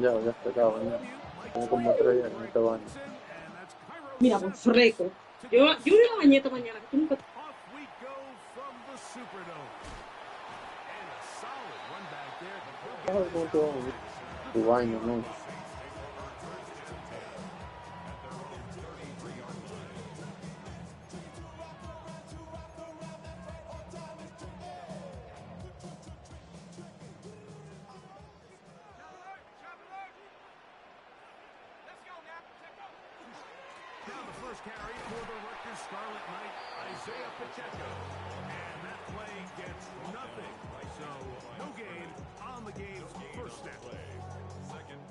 Ya está acá, bañado. Tengo como 3 días que no te baño. Mira, pues freco. Yo me bañé esta mañana. Tú nunca... ¿Sabes cómo te vas a bañar? Tu baño, ¿no?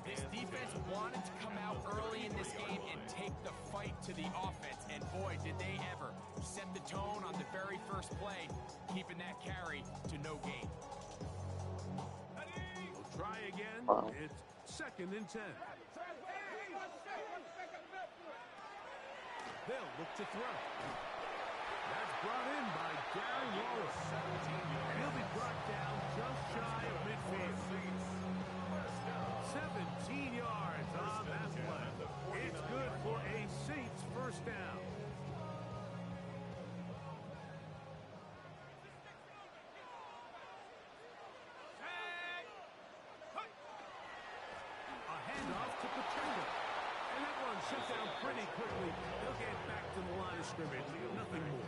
This defense wanted to come out early in this game and take the fight to the offense, and boy, did they ever. Set the tone on the very first play, keeping that carry to no gain. We'll try again. Wow. It's 2nd and 10. They'll look to throw. That's brought in by Gary Wallace. And he'll be brought down just shy of midfield. 17 yards on that play. It's good for a Saints first down. A handoff to Pacheco. And that one shut down pretty quickly. They'll get back to the line of scrimmage. Nothing more.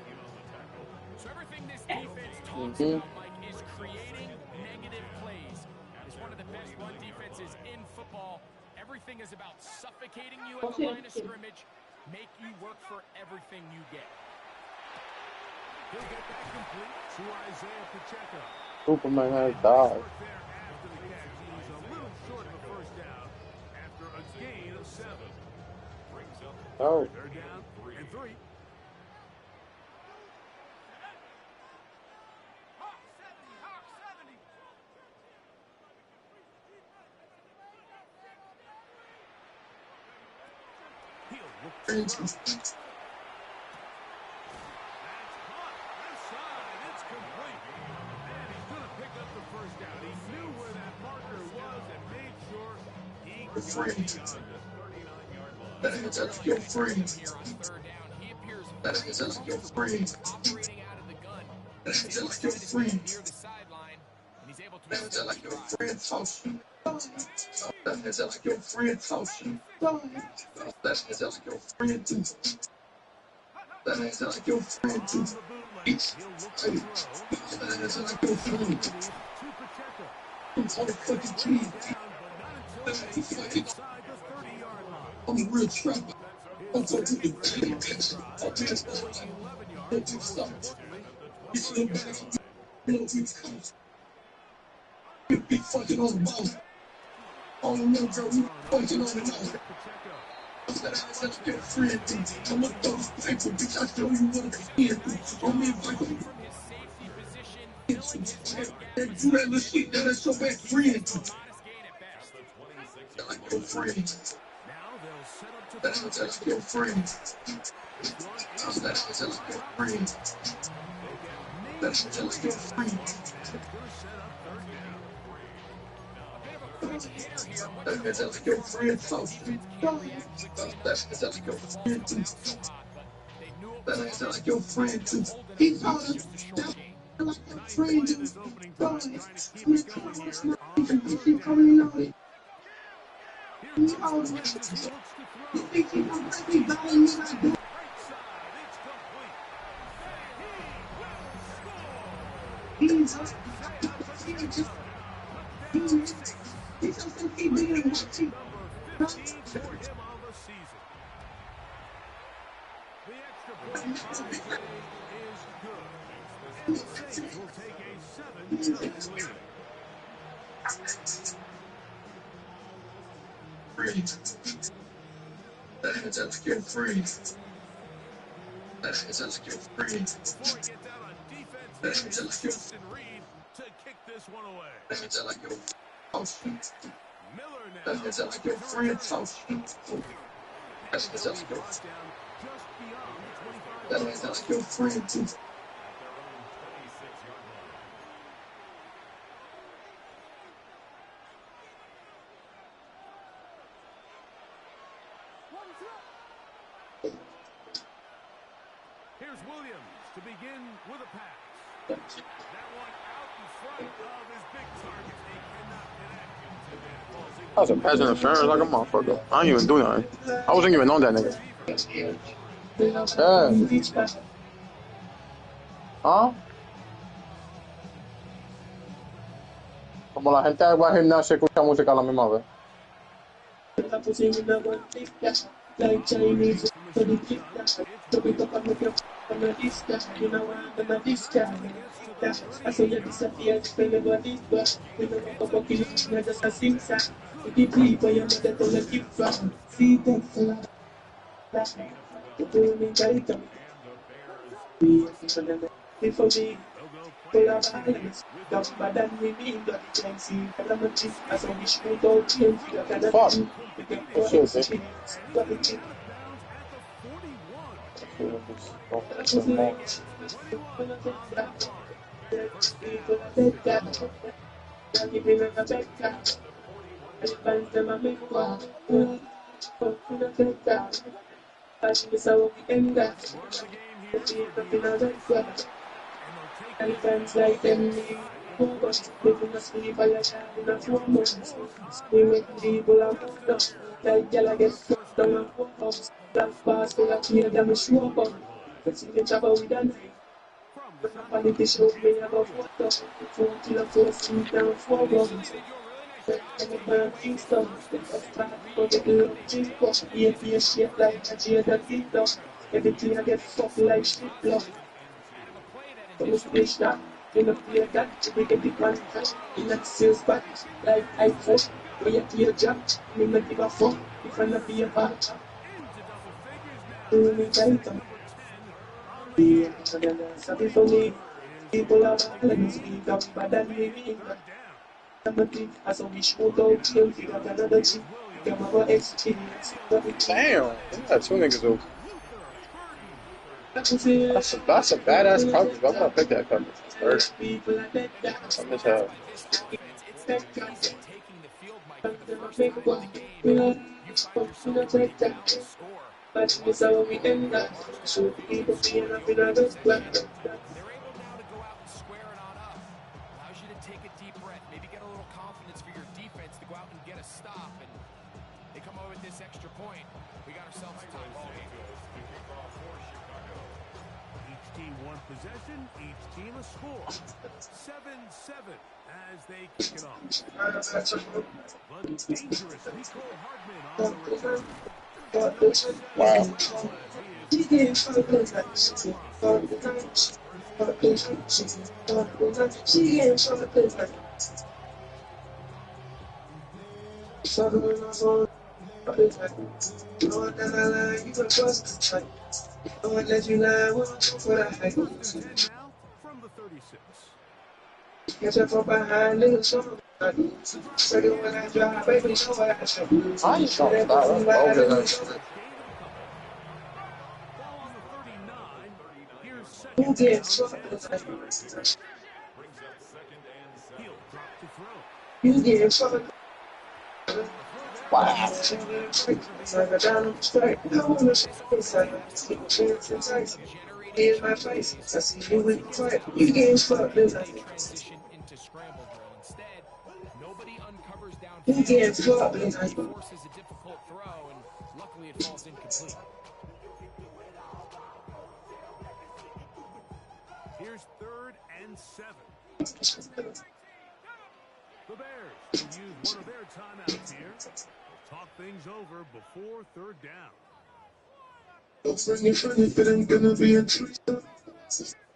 So everything this defense talks about, Mike, is creating negative plays. It's one of the best run defenses in football. Everything is about suffocating you at the line of scrimmage, make you work for everything you get. He'll get that complete to Isaiah Pacheco. Superman has died. After the catch, he's a little short of a first down after a gain of 7. Oh. They're down 3. He'll look to throw. That's caught. Left side. It's complete. And he's going to pick up the first down. He knew where that marker was and made sure he got it on the 39-yard line. That is your free. Here on 3rd down, he appears That is your free. operating out of the gun. That He's able to is your set his free. feet near the sideline, and he's able to That is extend like his your drive. friend function. That is like your friend function. That is like your friend too. That is like your friend too. Each that is like your friend. To Pacheco. I'm on the fucking key. That is fucking. Inside the 30-yard line. I'm a real trapper. I'm fucking the key, bitch. I'm just 11 yards. don't you stop. It's your back. You know we come. You be fucking on the ball. All the little girl, we fucking on the ball. Pacheco. That's like your friend too. I'm a those paper, bitch. I show you what I'm here. I'm in From his safety position, filling his way that do that little shit. That is your best friend. modest gain at best. That's like your friend. Now they'll set up to That's like your friend. That's like your friend. That's like your friend. That's like your friend. That's like your friend too. That's like your friend too. He's all like your friend too. He's coming out. You think he's gonna let me die in my He's just keep doing watching. That's like your free. That's like your free. That's like your to kick this one away. That's like your function. Miller now. That's like your friend function. That's like your. Just beyond the 25. That's like your friend too. Here's Williams to begin with a pass. That one out in front of his big target. They cannot connect. That was a pass interference like a motherfucker. I didn't even do nothing. I wasn't even on that nigga. Yeah. Huh? Como la gente va al gimnasio y escucha música a la misma vez. Like Chinese, for the kick that, to be top of the cup, on the disc that, you know, I'm the disc that, I say you disappear, spend the body, but we don't know about killing, not just a sing song, with the people, you're not the only keep from, see that, you're doing it right, before me, full of violence, that's bad than we mean, that you can see, but I'm a chief, I saw we shoot out, team, figure kind of thing, we get more experience, but we keep. Fans like them, they must be by a child in a 4 months. We make people out of stuff, like yellow get fucked down and fucked up. Black bars full of fear, them is show up. But see the trouble with a knife. But the politician me about fucked up. 4 kilo 4 feet down 4 months. And the burn things down. The first time I get the little drink up. EAP shit like a jail that get up. Everything I get fucked like shit block. So switch that, in the play that, we get the contract, in that sales back, like I first, where you play a job, we not give a fuck, if I not be a bad. Do me better. Yeah, sorry for me, people are let me speak up, but then we mean that. I saw we shoot out, kill, figure out another thing, get my experience. Damn, yeah, 2 niggas open. That's a badass coverage. I'm gonna pick that coverage. First. I'm just But this how we end up. So people feel up in a good plan. They're able now to go out and square it on up. Allows you to take a deep breath, maybe get a little confidence for your defense to go out and get a stop. And they come over with this extra point. We got ourselves a tie ball game. Each team one possession, each team a score. 7-7 as they kick it off. But dangerous. Nico Hardman on the return. wow. Let you lie, what I hate. And now from the 36. Catch up from behind, little song. Second when I drive, baby, show what I show. I ain't gonna stop. I'm over that. Ball on the 39. Here's Who second gets down. fucked? He'll drop to throw. You get fucked. Wow. Here's my face. I see you with quiet. You get fucked. Into scramble drill. Instead, nobody uncovers downfield. You get fucked. Forces a difficult throw, and luckily it falls incomplete. Here's 3rd and 7. The Bears will use one of their timeouts here. Talk things over before 3rd down. Don't bring it funny, but I'm gonna be a trickster.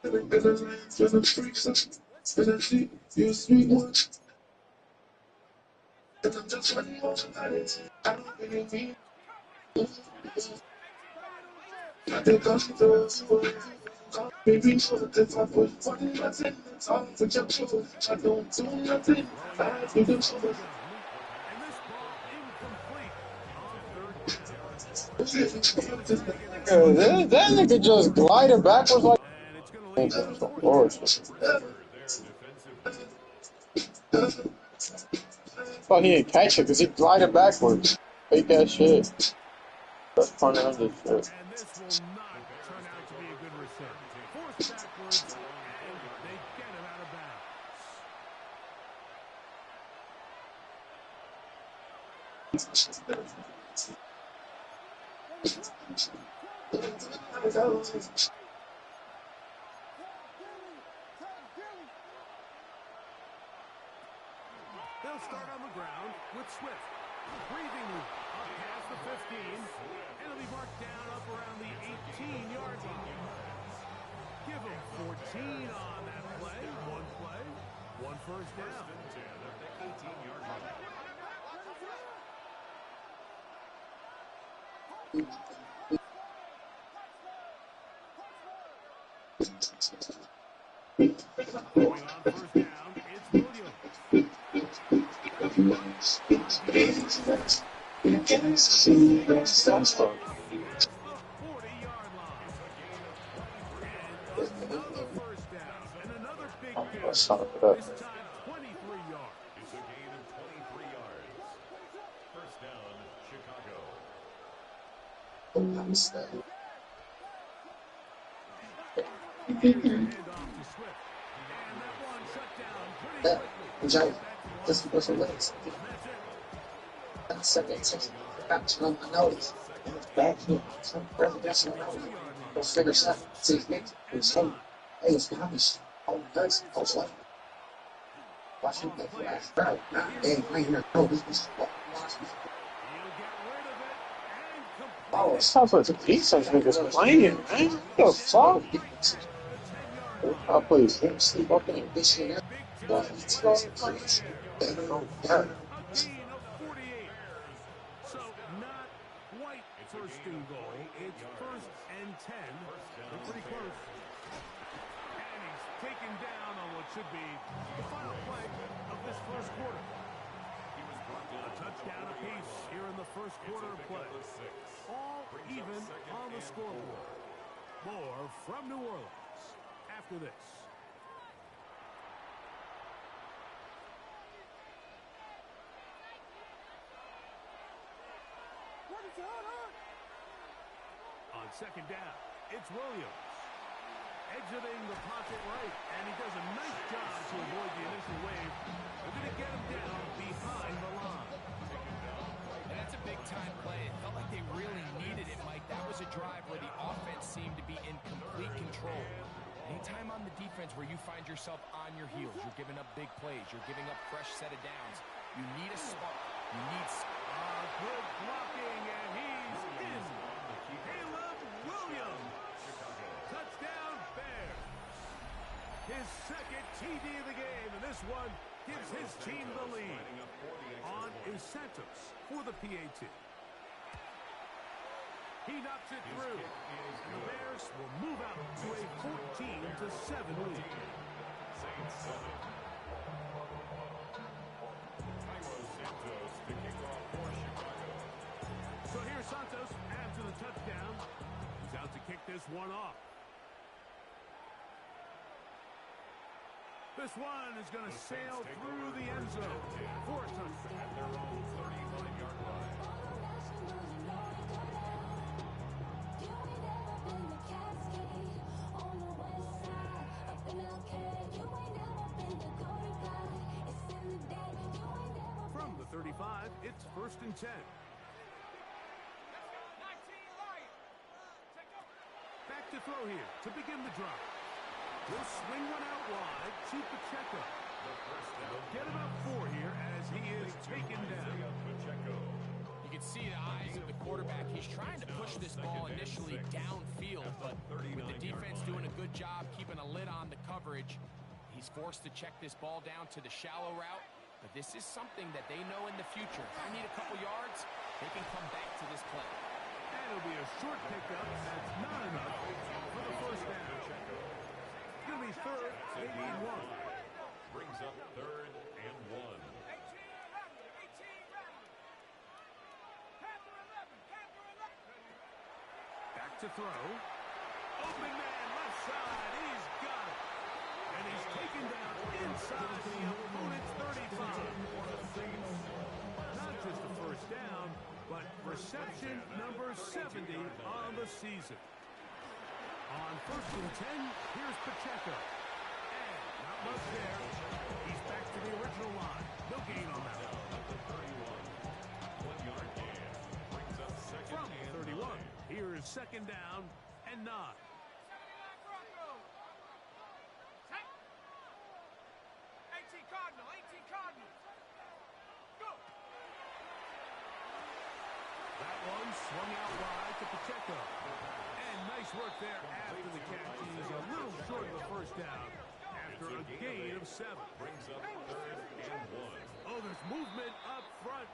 I'm gonna land for the freaks up. And I see you're a sweet one. And I'm just running more about it. I don't really mean. I think I'm the maybe for if I put one nothing, it's all for your trouble. I don't do nothing. I do the trouble. And this ball incomplete on 3rd down. That nigga just glided backwards like. And it's going to leave Of course. Thought he didn't catch it because he glided backwards. Fake ass shit. That's funny on this shit. And this will not turn out to be a good reception. They'll start on the ground with Swift. Breathing loop up past the 15, and it'll be marked down up around the 18-yard line. Give him 14 on that play. One first down. The 18-yard line. Going on first down, it's Williams. Sounds fun. 40-yard line. And another first down. And another big Let's gain. start with This time, 23 yards. It's a gain of 23 yards. First down, Chicago. Here's a handoff to Swift. And that one shut down pretty quickly. Just because of legs. Second, back to on the nose. Back here. Some presidential nose. Go figure stuff. See, it's home. Hey, it's behind us. Oh, nice. Oh, what? Watch him get flash. Right. Hey, right here. Oh, this is what? Oh, it sounds like the defense niggas playing, man. What the fuck? I'll play this game. Sleep up in it. This year, it's crazy. A gain of 48. So not quite first and goal. It's first and 10. They're pretty close. And he's taken down on what should be the final play of this first quarter. A touchdown apiece here in the first quarter of play. All even on the scoreboard. More from New Orleans after this. On second down, it's Williams. Exiting the pocket right, and he does a nice job to avoid the initial wave. We're going to get him down behind the line. And that's a big-time play. It felt like they really needed it, Mike. That was a drive where the offense seemed to be in complete control. Anytime on the defense where you find yourself on your heels, you're giving up big plays, you're giving up fresh set of downs, you need a spark. You need good blocking, and he's in. Caleb Williams. Touchdown, Bears. His second TD of the game, and this one gives his team the lead. On is Santos for the PAT. He knocks it through, and the Bears will move out to a 14-7 lead. So here's Santos after the touchdown. He's out to kick this one off. This one is going to sail through the end zone for a touchdown. At their own 35-yard line. From the 35, it's first and 10. Back to throw here to begin the drive. He'll swing one out wide to Pacheco. They'll get about 4 here as he is taken down. You can see the eyes of the quarterback. He's trying to push this ball initially downfield, but with the defense doing a good job keeping a lid on the coverage, he's forced to check this ball down to the shallow route. But this is something that they know in the future. If I need a couple yards, they can come back to this play. And it'll be a short pickup. That's not enough for the first down. It's going to be third. They need one. Brings up third and 1. Back to throw. Open man, left side. He's got it. And he's taken down inside the opponent's 35. Not just a first down, but reception number 70 on the season. On first and 10, here's Pacheco. And not much there. He's back to the original line. No gain on that one. 1 yard. Here is 2nd down and 9. That one swung out wide to Pacheco. And nice work there after the catch. He's a little short of the 1st down after a gain of 7. Brings up 3rd and 1. Oh, there's movement up front.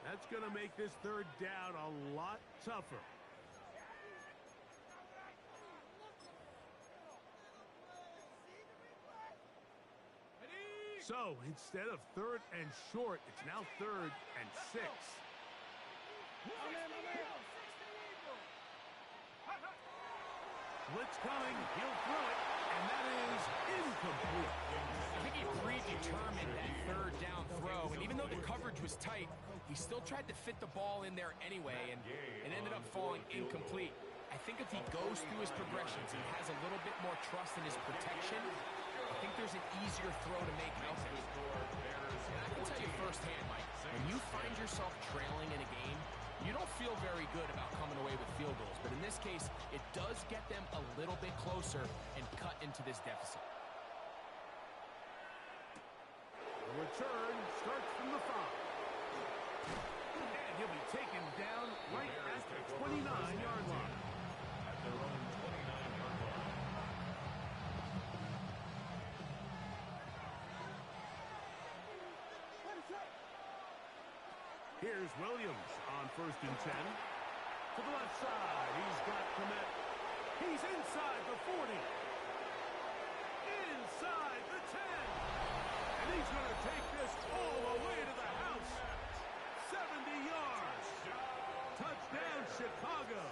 That's going to make this 3rd down a lot tougher. So instead of 3rd and short, it's now 3rd and 6. Blitz coming, he'll throw it, and that is incomplete. I think he predetermined that 3rd down throw, and even though the coverage was tight, he still tried to fit the ball in there anyway, and it ended up falling incomplete. I think if he goes through his progressions and has a little bit more trust in his protection, I think there's an easier throw to make out there. And I can tell you firsthand, Mike, when you find yourself trailing in a game, you don't feel very good about coming away with field goals. But in this case, it does get them a little bit closer and cut into this deficit. The return starts from the 5. And he'll be taken down right at the 29-yard line. At their own 29-yard line. Here's Williams on 1st and 10. To the left side, he's got Komet. He's inside the 40. Inside the 10. And he's going to take this all the way to the house. 70 yards. Touchdown, Chicago.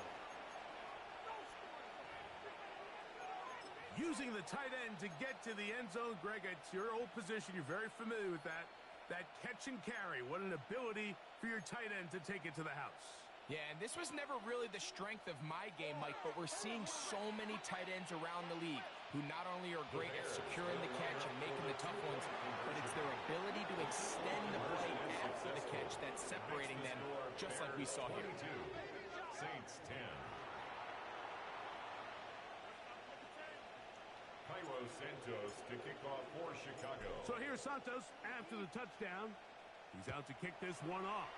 Using the tight end to get to the end zone, Greg, it's your old position. You're very familiar with that. That catch and carry, what an ability for your tight end to take it to the house. Yeah, and this was never really the strength of my game, Mike, but we're seeing so many tight ends around the league who not only are great at securing the catch and making the tough ones, but it's their ability to extend the play after the catch that's separating them, just like we saw here. Saints 10. Cairo Santos to kick off for Chicago. So here's Santos after the touchdown. He's out to kick this one off.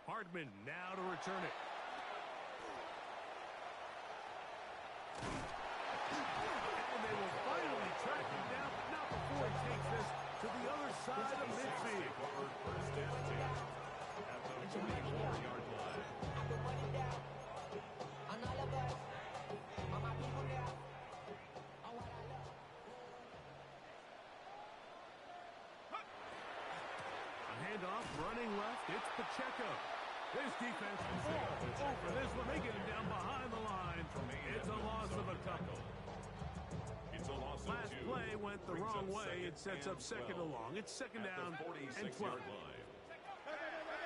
Hardman now to return it. And they will finally track him down, but not before he takes this to the other side of midfield. 1st and 10. At the 24-yard line. Handoff, running left, it's Pacheco. This defense all for this one. They get him down behind the line. It's a loss of a couple. It's a loss of 2. Last play went the wrong way. It sets up 2nd and long. It's 2nd down and 12.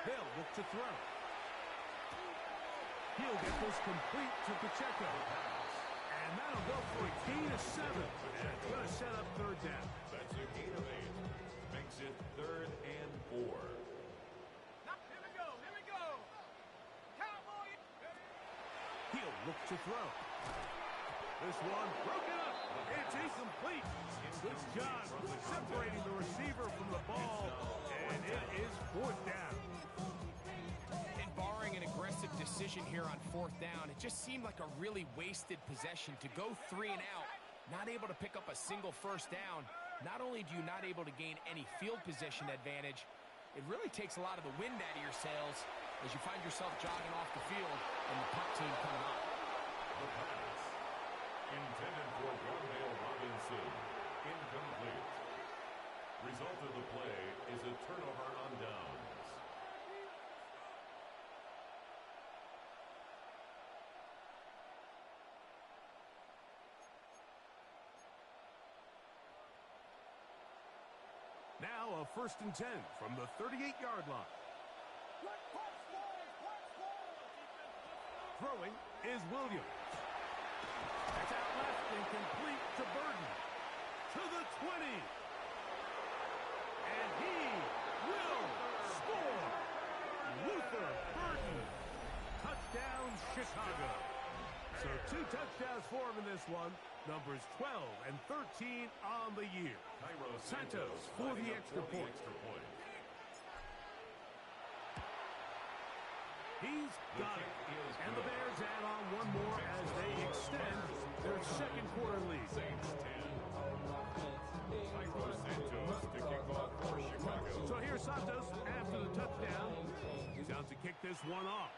Hill look to throw. He'll get this complete to Pacheco. And that'll go for a gain of 7. And it's going to set up 3rd down. That's a gain of 8. Makes it 3rd and 4. Here we go. Cowboy. He'll look to throw. This one broken up. It's incomplete. Good job separating the receiver from the ball. And it is 4th down. And barring an aggressive decision here on 4th down, it just seemed like a really wasted possession to go 3 and out, not able to pick up a single 1st down. Not only do you not able to gain any field position advantage, it really takes a lot of the wind out of your sails as you find yourself jogging off the field and the punt team coming up. The pass. Intended for Wandale Robinson. Incomplete. Result of the play is a turnover on downs. Now a 1st and 10 from the 38-yard line. Throwing is Williams. That's out left and complete to Burton. To the 20. And he will score. Luther Burton 2 touchdowns for him in this one. Numbers 12 and 13 on the year. Cairo Santos for the extra point. He's got it. And the Bears add on one more as they extend their second quarter lead. Saints 10. Cairo Santos to kick off for Chicago. So here's Santos after the touchdown. He's out to kick this one off.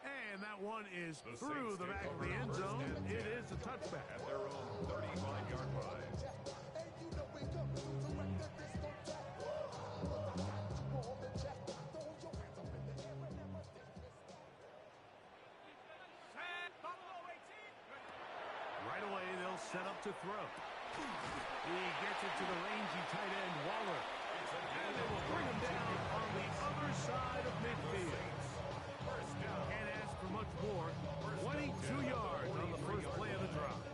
And that one is through the back of the end zone. It is a touchback. At their own 35-yard line. Right away, they'll set up to throw. He gets it to the rangy tight end, Waller. And they will bring him down on the other side of midfield. Can't ask for much more. 22 yards on the first play of the drive.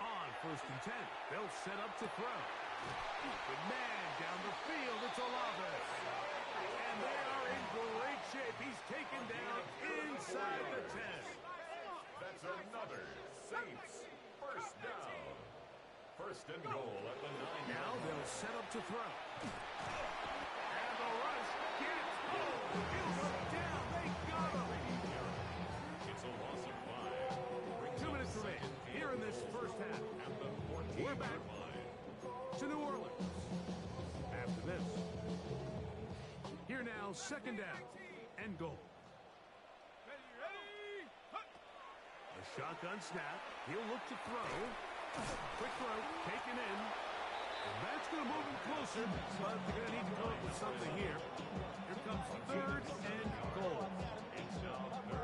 On 1st and 10, they'll set up to throw. The man down the field, it's Olave. And they are in great shape. He's taken down inside the 10. That's another Saints first down. 1st and goal at the 9. Now they'll set up to throw. And the rush gets he'll go down. They got him. It's a loss of 5. 2 minutes remaining here in this first half. We're back to New Orleans. After this, here now, 2nd down and goal. A shotgun snap. He'll look to throw. Quick throw, taken in. And that's going to move him closer, but they're going to need to come up with something here. Here comes 3rd and goal.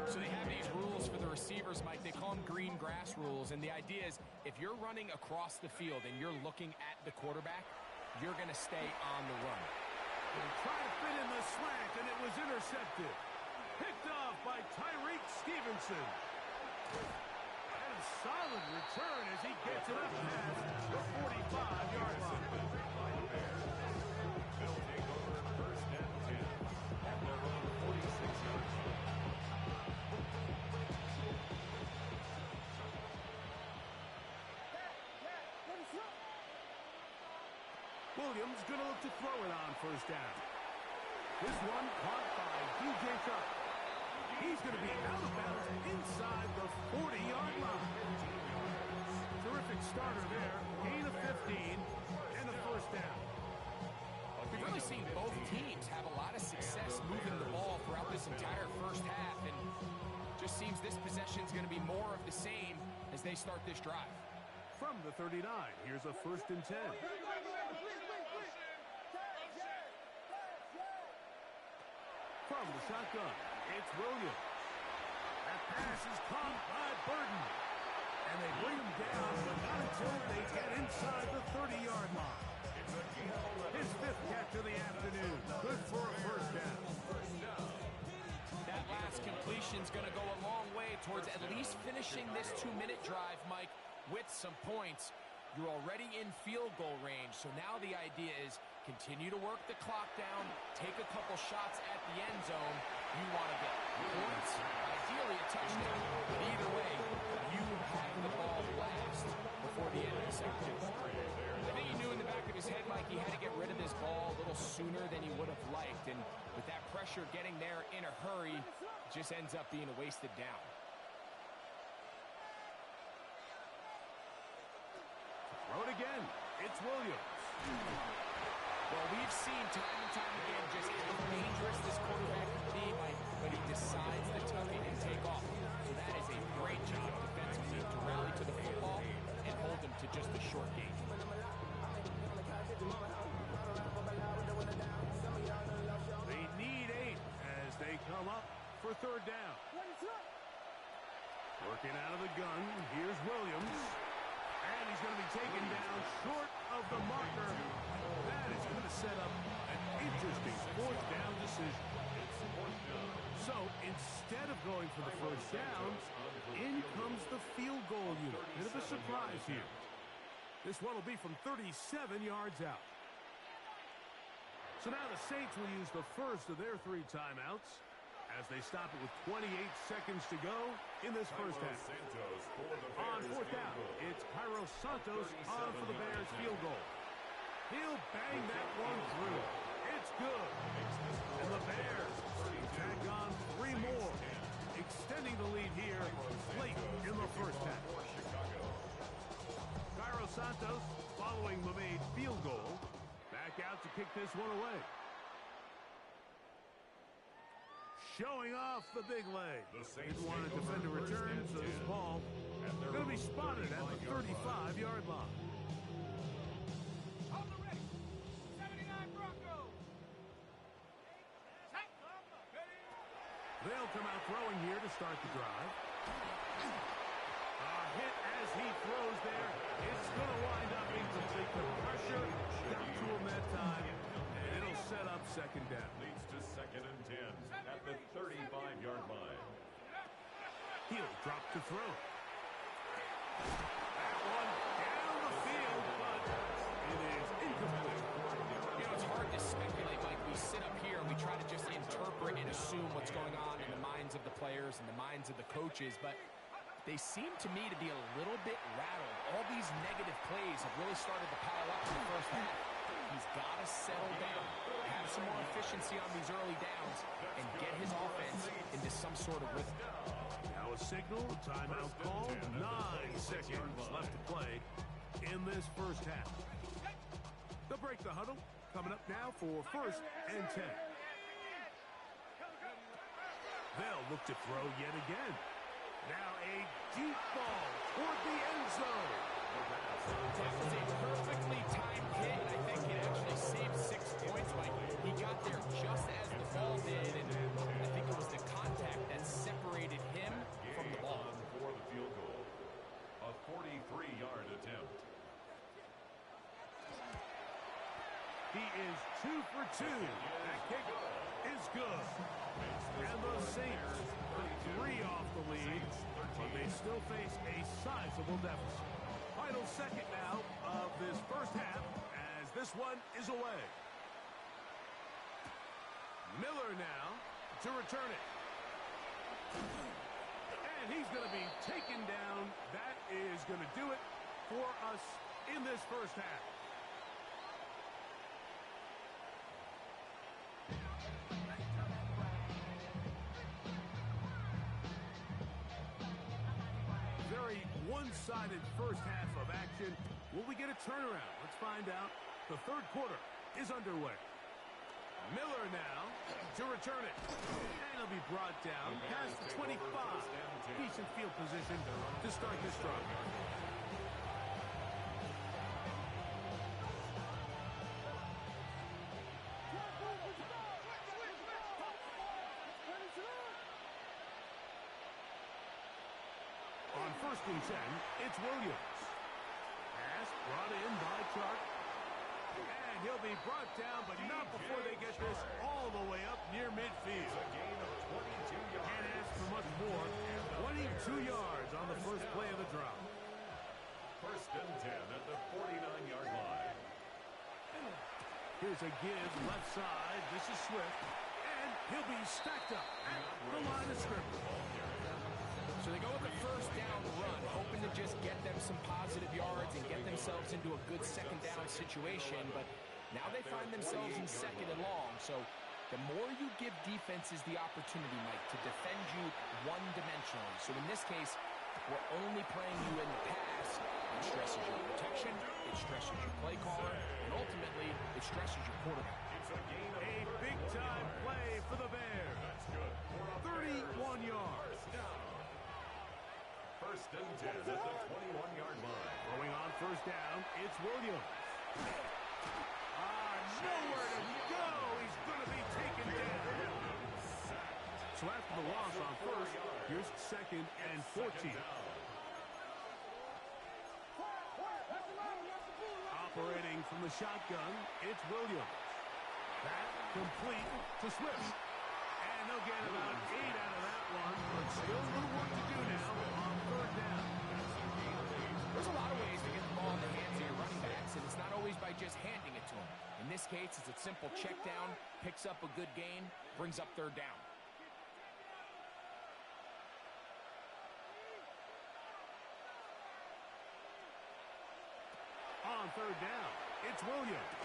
So they have these rules for the receivers, Mike. They call them green grass rules. And the idea is if you're running across the field and you're looking at the quarterback, you're going to stay on the run. They try to fit in the slant, and it was intercepted. Picked off by Tyreek Stevenson. And a solid return as he gets it up past the 45-yard line. They'll take over 1st and 10 at their own 46-yard line. Williams going to look to throw it on 1st down. This one caught by DJ Chark. He's going to be out of bounds inside the 40-yard line. Terrific starter there. Gain of 15 and a 1st down. We've really seen both teams have a lot of success moving the ball throughout this entire first half, and just seems this possession is going to be more of the same as they start this drive. From the 39, here's a 1st and 10. From the shotgun, it's Williams. That pass is caught by Burton. And they bring him down, but not until they get inside the 30-yard line. His 5th catch of the afternoon. Good for a 1st down. That last completion's going to go a long way towards at least finishing this 2-minute drive, Mike, with some points. You're already in field goal range, so now the idea is continue to work the clock down, take a couple shots at the end zone. You want to get points, ideally a touchdown, but either way, you have the ball last before the end of the second. I think he knew in the back of his head, Mike, he had to get rid of this ball a little sooner than he would have liked, and with that pressure getting there in a hurry, it just ends up being a wasted down. Throw it again. It's Williams. Well, we've seen time and time again just how dangerous this quarterback can be, Mike, but he decides to tuck it and take off. So that is a great job defensively to rally to the football and hold him to just a short gain. They need 8 as they come up for 3rd down. Working out of the gun, here's Williams. And he's is going to be taken down short of the marker. That is going to set up an interesting fourth down decision. So instead of going for the first down, in comes the field goal unit. Bit of a surprise here. This one will be from 37 yards out. So now the Saints will use the first of their 3 timeouts as they stop it with 28 seconds to go in this first half. On fourth down, it's Cairo Santos on for the Bears field goal. He'll bang that one through. It's good. And the Bears tag on 3 more, extending the lead here late in the first half. Cairo Santos, following the made field goal, back out to kick this one away. Showing off the big leg. Didn't want to defend a return, so this ball going to be spotted at the 35-yard line. On the ready. 79 Broncos. They'll come out throwing here to start the drive. A hit as he throws there. It's going to wind up incomplete. The pressure got to him that time, and it'll set up second down. Leads to 2nd and 10 at the 35-yard line. He'll drop to throw. That one down the field, but it is incomplete. You know, it's hard to speculate, Mike. We sit up here and we try to just interpret and assume what's going on in the minds of the players and the minds of the coaches, but they seem to me to be a little bit rattled. All these negative plays have really started to pile up in the first half. He's got to settle down, have some more efficiency on these early downs, and get his offense into some sort of rhythm. Now a signal, timeout call, 9 seconds left to play in this first half. They'll break the huddle, coming up now for 1st and 10. They'll look to throw yet again. Now a deep ball toward the end zone. That was a perfectly timed hit, and I think it actually saved 6 points, Mike. He got there just as the ball did, and I think it was the contact that separated him from the ball. For the field goal. A 43-yard attempt. He is 2 for 2. That kick is good. And the Saints put 3 off the lead, but they still face a sizable deficit. Final second now of this first half as this one is away. Miller now to return it. And he's going to be taken down. That is going to do it for us in this first half. Very one-sided first half of action. Will we get a turnaround? Let's find out. The third quarter is underway. Miller now to return it. And he'll be brought down past the 25. Decent field position to start this drive. On 1st and 10, it's Williams. Pass brought in by Chark. And he'll be brought down, but not before they get this all the way up near midfield. A gain of 22 yards. Can't ask for much more. 22 yards on the first play of the drop. 1st and 10 at the 49-yard line. Here's a give left side. This is Swift. And he'll be stacked up at the line of scrimmage. So they go with the first down run, hoping to just get them some positive yards and get themselves into a good second down situation, but now they find themselves in 2nd and long. So the more you give defenses the opportunity, Mike, to defend you one-dimensionally. So in this case, we're only playing you in the pass. It stresses your protection, it stresses your play caller, and ultimately, it stresses your quarterback. A big-time play for the Bears. 31 yards. 1st and 10 at the 21-yard line. Throwing on first down, it's Williams. Nowhere to go. He's going to be taken down. So after the loss on first, here's 2nd and 14. from the shotgun. It's Williams. That complete to Swift. And they'll get about 8 out of that one, but still a little work to do now on third down. There's a lot of ways to get the ball in the hands of your running backs, and it's not always by just handing it to them. In this case, it's a simple check down, picks up a good gain, brings up third down. On third down, it's Williams.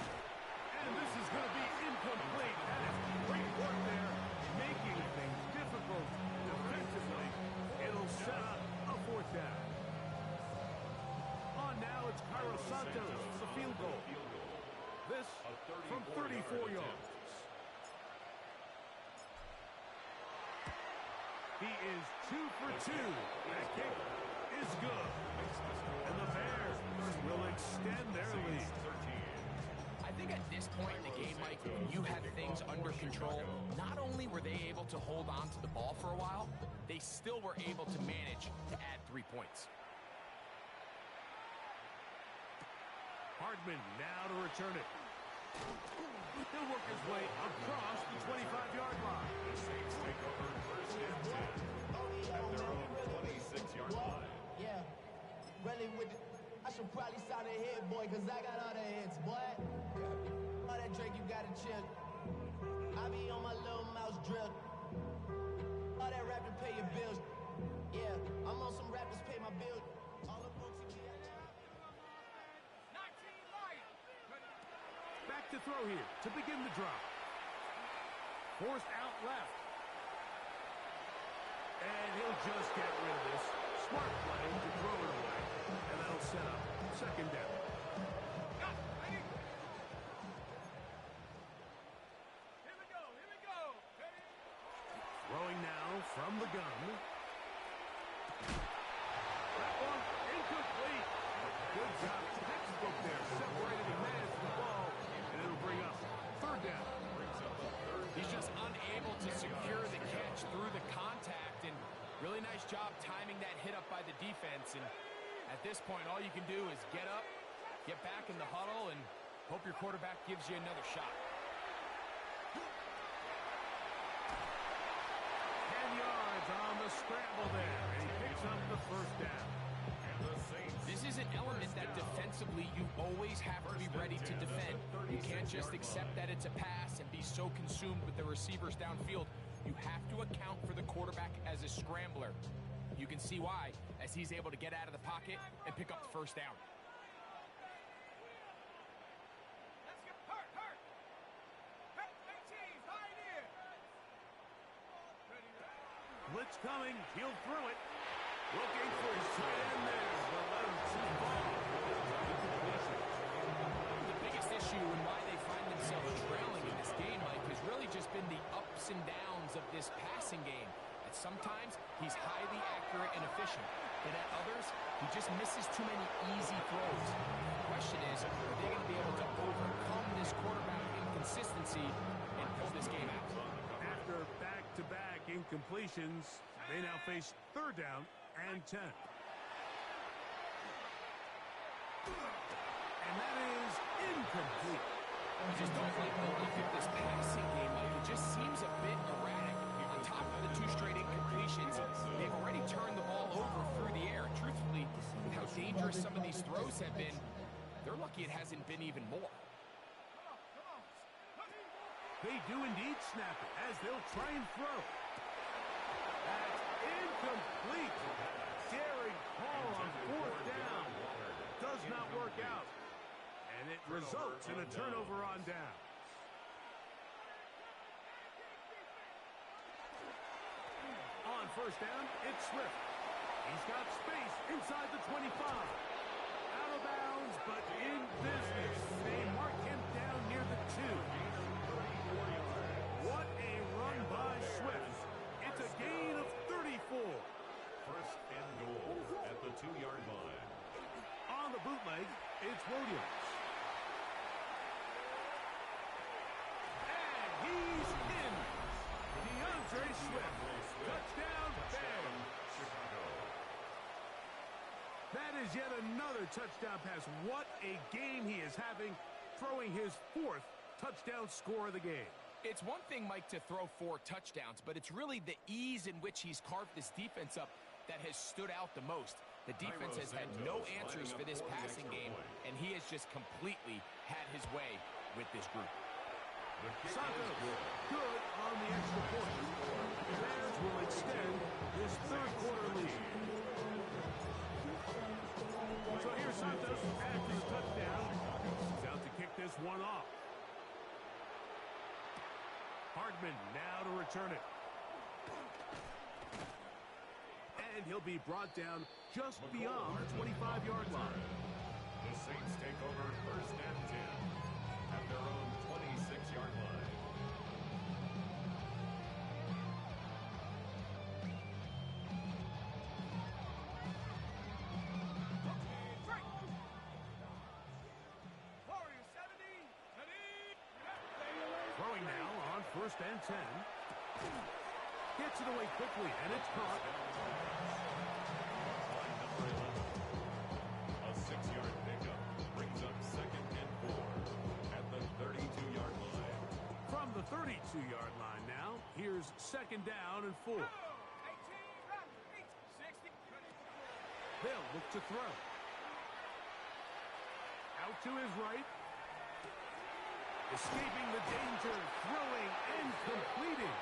And this is going to be incomplete. That is great work there, making things difficult defensively. It'll set up a fourth down. On now, it's Cairo Santos for the field goal. This from 34 yards. He is 2 for 2. That kick is good. And the Bears will extend their lead. I think at this point in the game, Mike, when you have things under control, not only were they able to hold on to the ball for a while, they still were able to manage to add 3 points. Hardman now to return it. He'll work his way across the 25-yard line. The Saints take over first and 10 at their own 26-yard line. Yeah, really with the... I should probably sign a hit, boy, because I got all the hits, boy. All that Drake, you got to chill. I be on my little mouse drill. All that rap to pay your bills. Yeah, I'm on some rappers pay my bills. All the books you get. Back to throw here to begin the drive. Forced out left. And he'll just get rid of this. Smart play to throw it away. And that'll set up second down. Here we go. Throwing now from the gun. That one incomplete. Good job. Textbook there. Separated the man from the ball. And it'll bring up third down. He's just unable to secure the catch through the contact, and really nice job timing that hit up by the defense. And at this point, all you can do is get up, get back in the huddle, and hope your quarterback gives you another shot. 10 yards on the scramble there, and he picks up the first down. This is an element that defensively you always have to be ready to defend. You can't just accept that it's a pass and be so consumed with the receivers downfield. You have to account for the quarterback as a scrambler. You can see why, as he's able to get out of the pocket and pick up the first down. Blitz coming, he'll throw it. Looking for his tight end there, but let him too far. The biggest issue and why they find themselves trailing in this game, Mike, has really just been the ups and downs of this passing game. At sometimes, he's highly accurate and efficient, but at others, he just misses too many easy throws. The question is, are they going to be able to overcome this quarterback inconsistency and pull this game out? After back-to-back incompletions, they now face third down and 10. And that is incomplete. I just don't like the look of this passing game, Mike. It just seems a bit erratic. On top of the 2 straight incompletions, they've already turned the ball over through the air. Truthfully, with how dangerous some of these throws have been, they're lucky it hasn't been even more. They do indeed snap it as they'll try and throw. That's incomplete. Daring Hall on fourth down. Does not work out. And it results in a turnover on down. On first down, it's Swift. He's got space inside the 25. Out of bounds, but in business. They mark him down near the 2. What a run by Swift. It's a gain of 34. First and goal at the 2-yard line. On the bootleg, it's Williams. And he's in. DeAndre Swift. Touchdown, Bears. Chicago. That is yet another touchdown pass. What a game he is having. throwing his 4th touchdown score of the game. It's one thing, Mike, to throw 4 touchdowns, but it's really the ease in which he's carved this defense up that has stood out the most. The defense has had no answers for this passing game, and he has just completely had his way with this group. Santos, good on the extra point. The Bears will extend this 3rd quarter lead. So here's Santos after the touchdown. He's out to kick this one off. Hardman now to return it. And he'll be brought down just beyond the 25-yard line. The Saints take over 1st and 10 at their own 26-yard line. Throwing now on 1st and 10. Gets it away quickly, and it's caught. A 6-yard pickup brings up 2nd and 4 at the 32-yard line. From the 32-yard line now, here's 2nd down and 4. They'll look to throw. Out to his right. Escaping the danger, throwing and completing.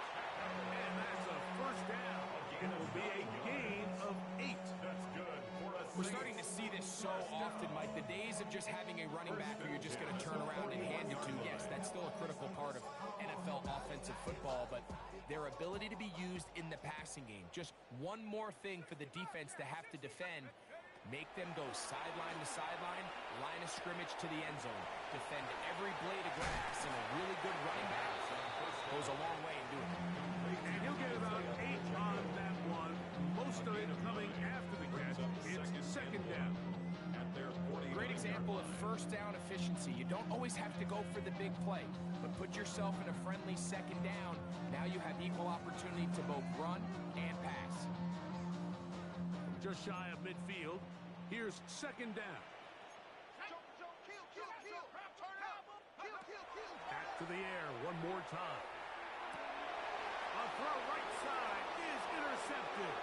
And that's a 1st down. It will be a gain of 8. That's good for us. We're starting to see this so often, Mike. The days of just having a running back who you're just going to turn around and hand it to, yes, that's still a critical part of NFL offensive football, but their ability to be used in the passing game. Just one more thing for the defense to have to defend. Make them go sideline to sideline, line of scrimmage to the end zone. Defend every blade of grass, and a really good running back goes a long way in doing it. And he'll get about 8 on that one. Most of it coming after the catch. It's 2nd down. At their 40. Great example of 1st down efficiency. You don't always have to go for the big play, but put yourself in a friendly 2nd down. Now you have equal opportunity to both run and pass. Just shy of midfield. Here's 2nd down. Back to the air one more time. A throw right side is intercepted.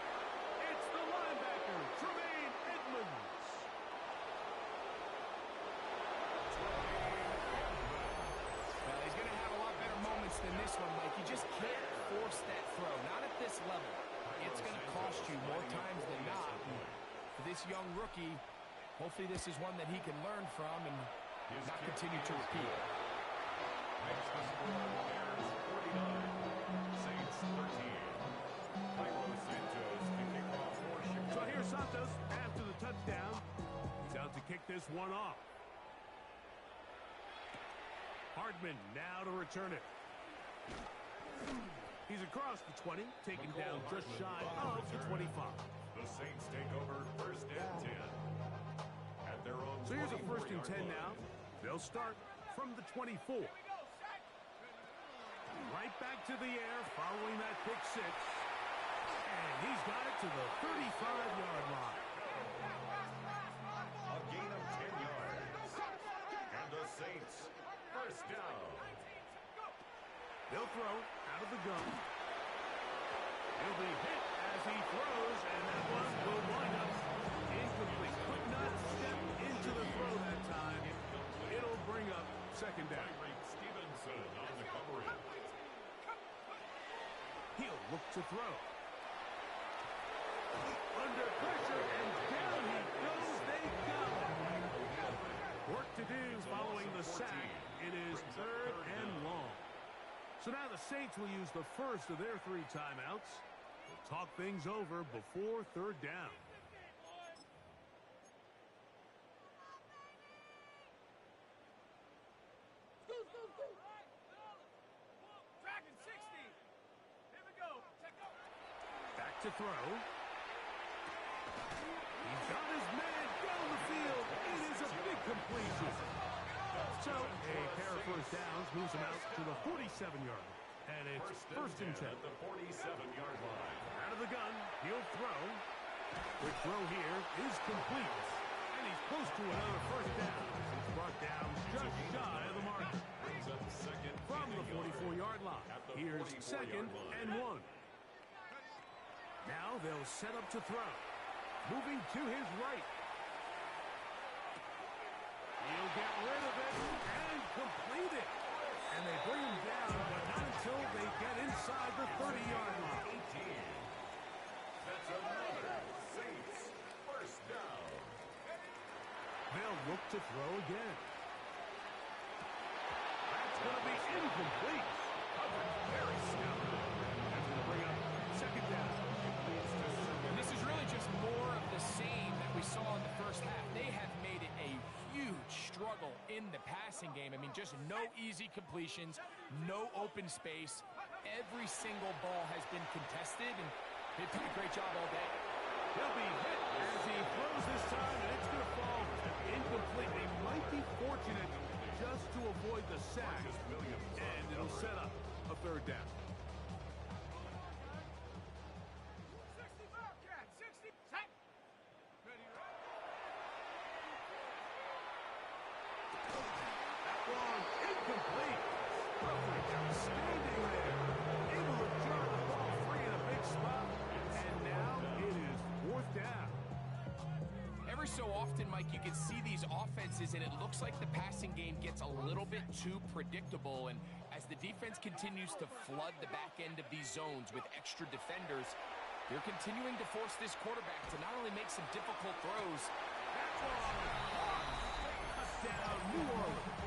It's the linebacker, Tremaine Edmonds. Well, he's going to have a lot better moments than this one, Mike. You just can't force that throw. Not at this level. It's going to cost you more times than not. And for this young rookie, hopefully this is one that he can learn from and not continue to repeat. Makes the score Bears 49, Saints 13. Cairo Santos kicking off for Chicago. So here's Santos after the touchdown. He's out to kick this one off. Hardman now to return it. He's across the 20, taken down just shy of the 25. The Saints take over 1st and 10 at their own. So here's a 1st and 10 now. They'll start from the 24. Right back to the air following that pick 6. And he's got it to the 35-yard line. A gain of 10 yards. And the Saints 1st down. They'll throw out of the gun. He'll be hit as he throws, and that one will wind up incomplete. Could not step into the throw that time. It'll bring up 2nd down. Stevenson on the coverage. He'll look to throw. Under pressure, and down he goes. They got it. Work to do following the sack. It is 3rd and long. So now the Saints will use the first of their 3 timeouts. They'll talk things over before 3rd down. Dragon 60. Here we go. Back to throw. He's got his man down the field. It is a big completion. So a pair of 1st downs moves him out to the 47-yard line. And it's 1st and 10. At the 47-yard line. Out of the gun, he'll throw. The throw here is complete. And he's close to another first down. It's brought down just shy of the mark. Brings up second From the and a yard. 44-yard line. Here's 44-yard second line. and 1. Now they'll set up to throw. Moving to his right. He'll get rid of it and complete it. And they bring him down, but not until they get inside the 30-yard line. 18. That's another Saints first down. They'll look to throw again. That's going to be incomplete. Very stout. That's going to bring up second down. And this is really just more of the same that we saw in the first half. They have made it a huge struggle in the passing game. I mean, just no easy completions, no open space. Every single ball has been contested, and they've done a great job all day. He'll be hit as he throws this time, and it's going to fall incomplete. They might be fortunate just to avoid the sack, and it'll set up a third down. That one incomplete. Coverage outstanding there. Able to draw the ball free in a big spot, and now it is fourth down. Every so often, Mike, you can see these offenses, and it looks like the passing game gets a little bit too predictable. And as the defense continues to flood the back end of these zones with extra defenders, they're continuing to force this quarterback to not only make some difficult throws. Touchdown, New Orleans.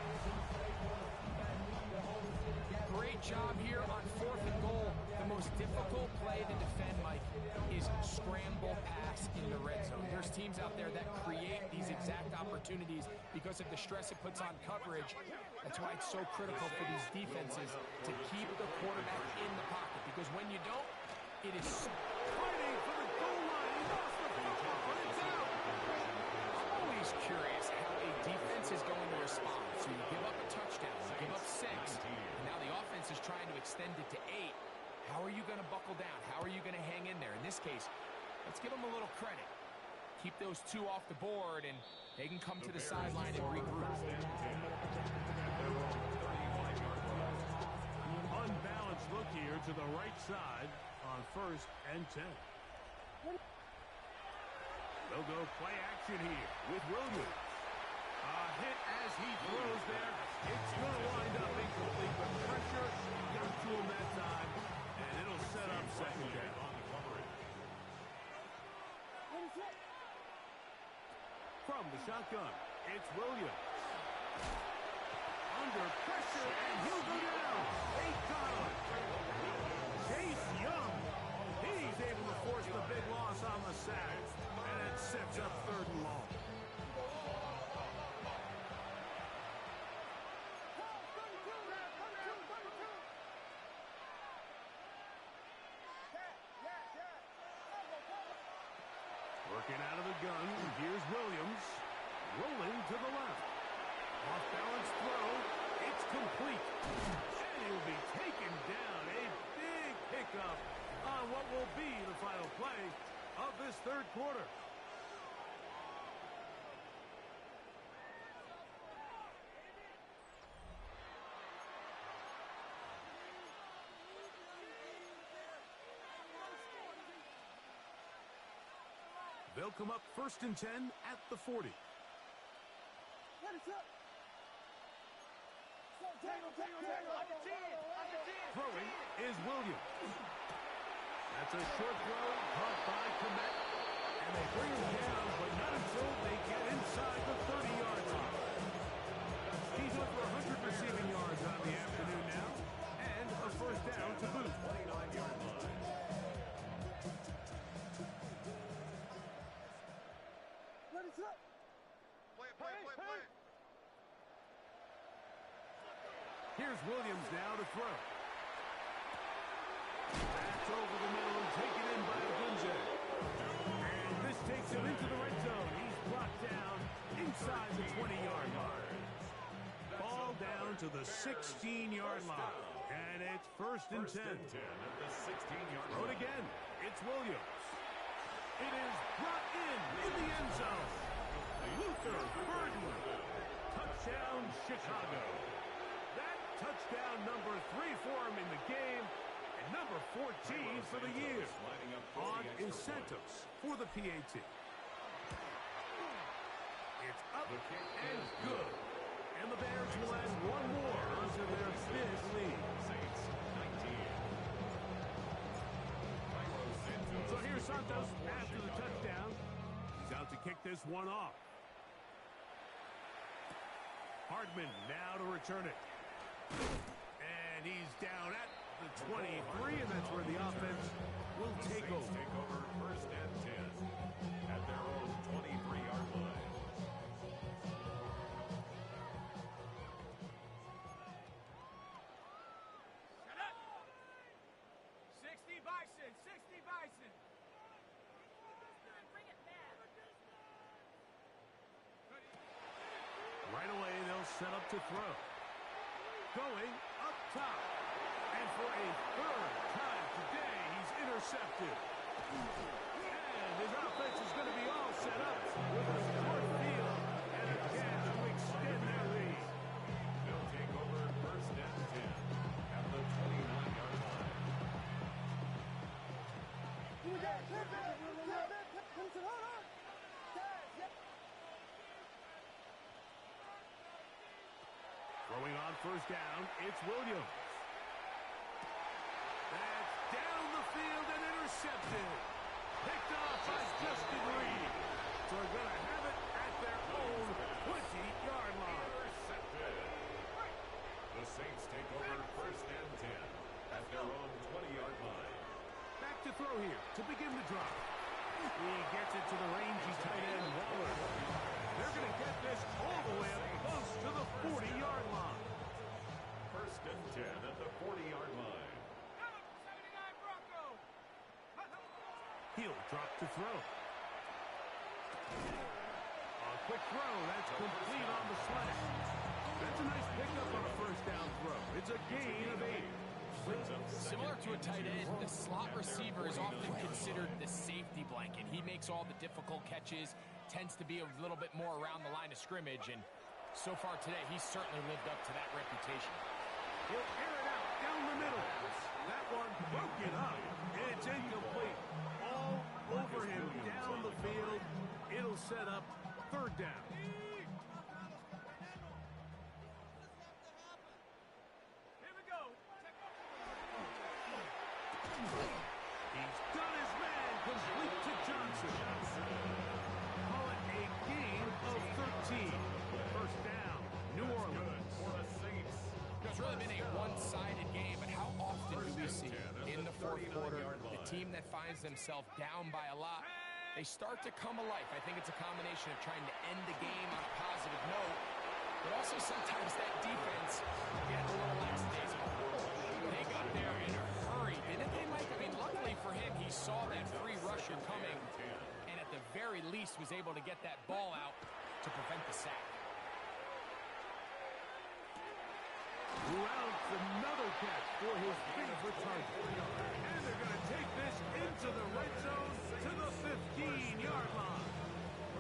Great job here on 4th and goal. The most difficult play to defend, Mike, is scramble pass in the red zone. There's teams out there that create these exact opportunities because of the stress it puts on coverage. That's why it's so critical for these defenses to keep the quarterback in the pocket, because when you don't, it is Fighting for the goal line. He lost the football, and it's out. I'm always curious how a defense is going to respond. So you give up a touchdown, you give up 6, and now the offense is trying to extend it to 8. How are you going to buckle down? How are you going to hang in there? In this case, let's give them a little credit. Keep those 2 off the board, and they can come to the sideline and regroup. Unbalanced look here to the right side on 1st and 10. They'll go play action here with Williams. A hit as he throws there. It's going to wind up incomplete, but pressure got to him that time, and it'll set up second down. From the shotgun, it's Williams. Under pressure, and he'll go down. They got him. Chase Young. He's able to force the big loss on the sack, and it sets up 3rd and long. Working out of the gun, here's Williams. Rolling to the left. Off-balance throw. It's complete. And he'll be taken down. A big pickup on what will be the final play of this 3rd quarter. They'll come up 1st and 10 at the 40. Throwing is Williams. That's a short throw caught by Komet. And they bring him down, but not until they get inside the 30-yard line. He's over 100 receiving yards on the afternoon now, and a first down to boot. 29-yard line. Here's Williams now to throw. That's over the middle and taken in by Gunja. And this takes him into the red zone. He's brought down inside the 20-yard line. Ball down to the 16-yard line. And it's 1st and 10. At the 16-yard Throw it line. again. It's Williams. It is brought in the end zone. Luther Burden. Touchdown, Chicago. That touchdown number 3 for him in the game, and number 14 for the year. On incentives for the PAT. It's up and good. And the Bears will add one more onto their big lead. So here's Santos after the touchdown. He's out to kick this one off. Hardman now to return it. And he's down at the 23, and that's where the offense will take over. Take over first and 10 at their own 23-yard line. Shut up! 60 Bison, 60 Bison. Bring it back. Right away, they'll set up to throw. Going up top. And for a third time today, he's intercepted. And his offense is going to be all set up with a short field and a chance to extend their lead. They'll take over first and 10 at the 29-yard line. Throwing on first down, it's Williams. That's down the field and intercepted. Picked off by Justin Reed. So they're going to have it at their own 20-yard line. Intercepted. The Saints take over first and 10 at their own 20-yard line. Back to throw here to begin the drive. He gets it to the rangy tight end, Waller. They're going to get this all the way up close to the 40-yard line. First and 10 at the 40-yard line. 79 Bronco. He'll drop to throw. A quick throw. That's complete on the slant. That's a nice pickup on a first down throw. It's a gain of 8. Similar to a tight end, the slot receiver is often considered the safety blanket. He makes all the difficult catches, tends to be a little bit more around the line of scrimmage, and so far today, he's certainly lived up to that reputation. He'll air it out down the middle. That one broken up. It's incomplete. All over him down the field. It'll set up third down. Here we go. He's done his man. Complete to Johnson. Call it a gain of 13. First down, New Orleans. For the Saints. It's really been a one-sided game, but how often do we see in the fourth quarter the team that finds themselves down by a lot, they start to come alive. I think it's a combination of trying to end the game on a positive note, but also sometimes that defense gets a little lackadaisical. They got there in a hurry, didn't they, Mike? I mean, luckily for him, he saw that free rusher coming, and at the very least was able to get that ball out to prevent the sack. Rounds another catch for his favorite target. And they're going to take this into the red zone to the 15-yard line.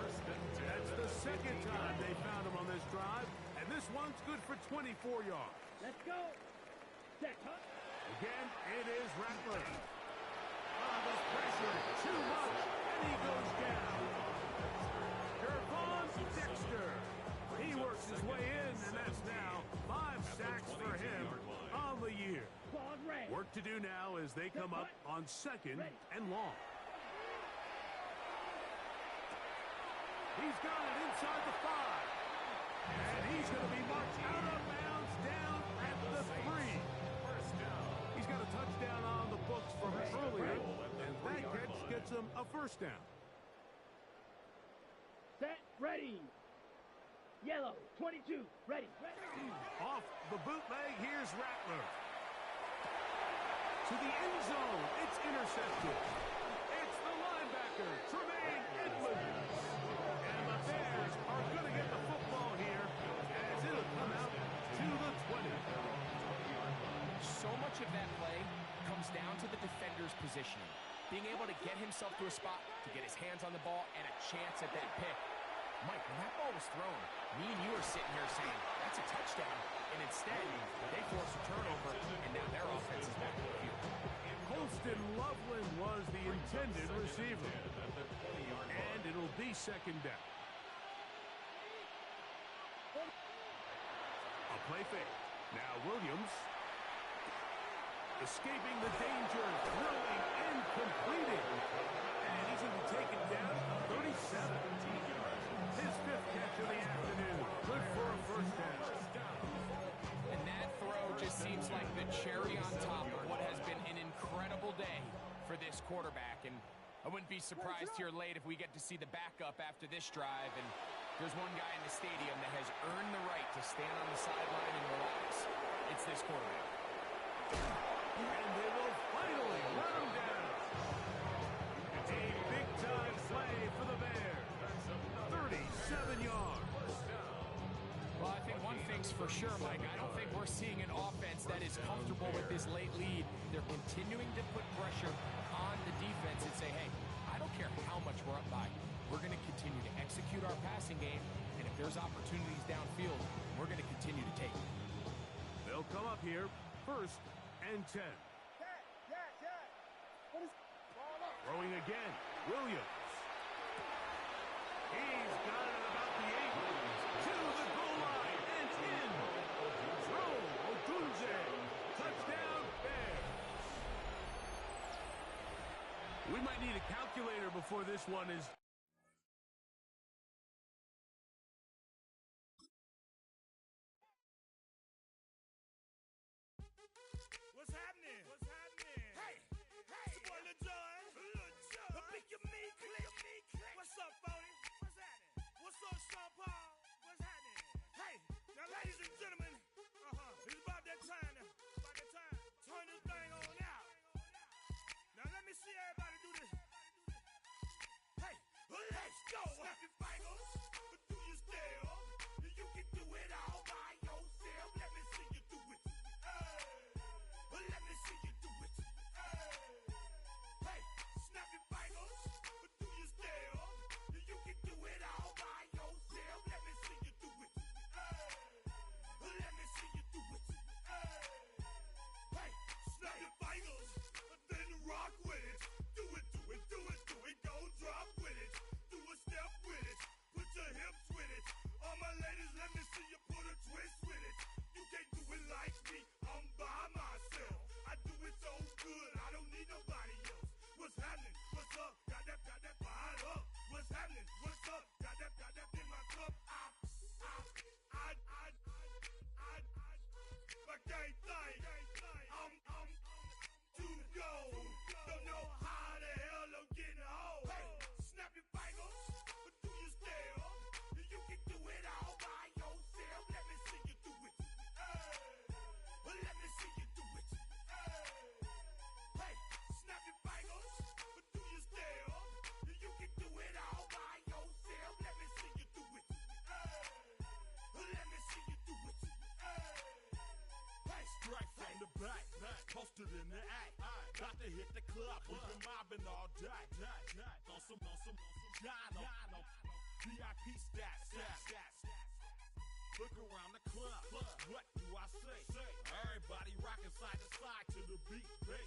That's the second time they found him on this drive, and this one's good for 24 yards. Let's go. Again, it is Rattler. The pressure, too much, and he goes down. Gervon Dexter. He works his way in, and that's now 5 sacks for him on the year. Work to do now as they come up on second and long. He's got it inside the 5. And he's going to be marked out of bounds down at the 3. He's got a touchdown on the books from earlier, and that catch gets him a first down. Set, ready. Yellow, 22, ready. Off the bootleg, here's Rattler. To the end zone, it's intercepted. It's the linebacker, Tremaine Edmonds. And the Bears are going to get the football here as it'll come out to the 20. So much of that play comes down to the defender's positioning. Being able to get himself to a spot, to get his hands on the ball, and a chance at that pick. Mike, when that ball was thrown, me and you were sitting here saying, that's a touchdown. And instead, they forced a turnover, and now their offense is back in the field. Colston Loveland was the intended receiver. And it'll be second down. A play fake. Now Williams. Escaping the danger, throwing and completing. And he's going to be taken down 37. His fifth catch of the afternoon. Good for a first down. And that throw just seems like the cherry on top of what has been an incredible day for this quarterback. And I wouldn't be surprised here late if we get to see the backup after this drive. And there's one guy in the stadium that has earned the right to stand on the sideline and relax. It's this quarterback. And they will finally run him down. A big-time play for the Bears. 37 yards. Well, I think one thing's for sure, Mike. I don't think we're seeing an offense that is comfortable with this late lead. They're continuing to put pressure on the defense and say, hey, I don't care how much we're up by. We're going to continue to execute our passing game, and if there's opportunities downfield, we're going to continue to take them. They'll come up here, 1st and 10. Throwing again, Williams. He's got it about the 8. To the goal line and in. Throw, Otunze. Touchdown, Bears. We might need a calculator before this one is... What's happening? What's happening? Hey, it's your boy Lil Jon. The Pick Your Me Click. What's up, Phony? What's happening? What's up, Sean Paul? What's happening? Hey, now ladies and gentlemen, it's about that time. Turn this thing on out. Now let me see everybody do this. Hey, let's go. Snap your fingers, do your step. You can do it all by yourself. Let me see you do it. Let me see you do it. Hey, snap your fingers, do your step. You can do it all by yourself. Let me see you do it. Let me see you do it. Hey, snap your fingers, then rock with it. Do it, do it, do it, do it. Go drop with it. Do a step with it. Put your hips with it. All my ladies, let me see you put a twist with it. You can't do it like me. I'm by myself. I do it so good. I don't need nobody else. What's happening? What's up? Got that fired up. What's happening? What's up? Got that in my cup. My gang thing. I'm to go. Don't know how the hell I'm getting home. Hey, snap your fingers, do your step. You can do it all by yourself. Let me see you do it. Let me see you do it. Hey, snap your fingers, do your step. You can do it all by yourself. Let me see you do it. Let me see you do it. Hey, strike from the back, posted in the act. Got to hit the club, we've been mobbing all day. On some John, VIP stats. Look around the club, what do I say? Everybody rocking side to side to the beat bass.